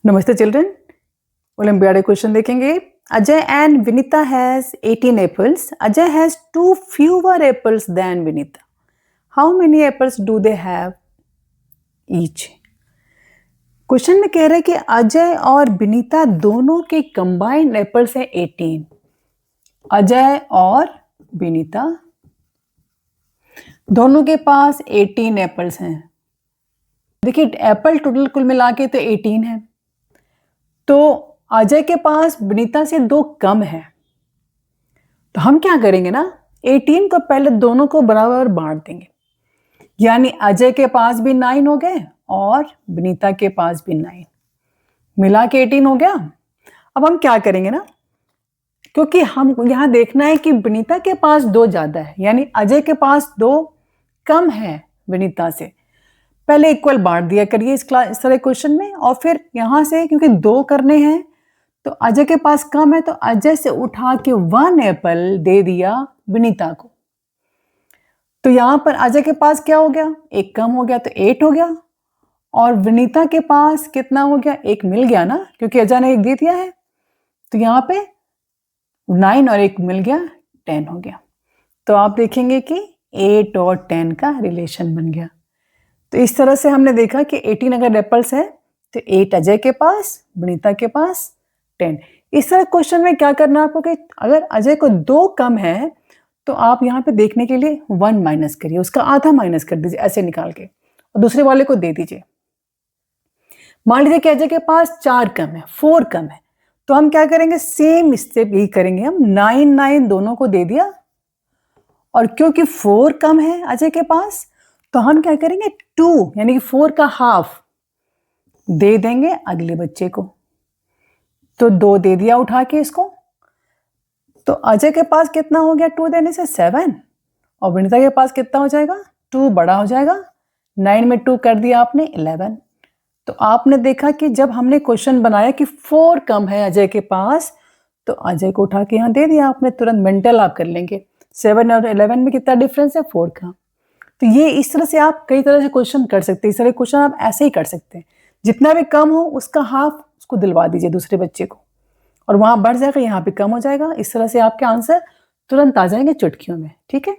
नमस्ते children. Olympiad question देखेंगे। Ajay and Vinita has 18 apples. Ajay has 2 fewer apples than Vinita. How many apples do they have each? Question में कह रहे हैं कि अजय और विनीता दोनों के कंबाइंड एप्पल्स है 18। अजय और विनीता दोनों के पास 18 एप्पल्स हैं। देखिए एप्पल टोटल कुल मिला के तो 18 है, तो अजय के पास विनीता से 2 कम है। तो हम क्या करेंगे ना, 18 को पहले दोनों को बराबर बांट देंगे, यानी अजय के पास भी 9 हो गए और विनीता के पास भी 9, मिला के 18 हो गया। अब हम क्या करेंगे ना, क्योंकि हम यहां देखना है कि विनीता के पास 2 ज्यादा है, यानी अजय के पास 2 कम है विनीता से। पहले इक्वल बांट दिया करिए इस तरह क्वेश्चन में, और फिर यहां से क्योंकि 2 करने हैं तो अजय के पास कम है, तो अजय से उठा के 1 एप्पल दे दिया विनीता को। तो यहां पर अजय के पास क्या हो गया, 1 कम हो गया तो 8 हो गया, और विनीता के पास कितना हो गया, 1 मिल गया ना, क्योंकि अजय ने 1 दे दिया है। तो यहां पे 9 और 1 मिल गया, 10 हो गया। तो आप देखेंगे कि 8 और 10 का रिलेशन बन गया। तो इस तरह से हमने देखा कि 18 अगर एप्पल्स है तो 8 अजय के पास, विनीता के पास 10। इस तरह क्वेश्चन में क्या करना आपको कि अगर अजय को 2 कम है तो आप यहाँ पे देखने के लिए 1 माइनस करिए, उसका आधा माइनस कर दीजिए ऐसे निकाल के, और दूसरे वाले को दे दीजिए। मान लीजिए कि अजय के पास 4 कम है, 4 कम है, तो हम क्या करेंगे, सेम स्टेप यही करेंगे, हम 9 दोनों को दे दिया, और क्योंकि 4 कम है अजय के पास तो हम क्या करेंगे, 2 यानी कि 4 का हाफ दे देंगे अगले बच्चे को। तो 2 दे दिया उठा के इसको, तो अजय के पास कितना हो गया 2 देने से 7, और विनीता के पास कितना हो जाएगा, 2 बड़ा हो जाएगा, 9 में 2 कर दिया आपने 11। तो आपने देखा कि जब हमने क्वेश्चन बनाया कि 4 कम है अजय के पास, तो अजय को उठा के यहाँ दे दिया आपने, तुरंत मेंटल आप कर लेंगे 7 और 11 में कितना डिफरेंस है, 4 का। तो ये इस तरह से आप कई तरह से क्वेश्चन कर सकते हैं। इस तरह क्वेश्चन आप ऐसे ही कर सकते हैं, जितना भी कम हो उसका हाफ उसको दिलवा दीजिए दूसरे बच्चे को, और वहां बढ़ जाएगा, यहाँ पे कम हो जाएगा। इस तरह से आपके आंसर तुरंत आ जाएंगे चुटकियों में। ठीक है।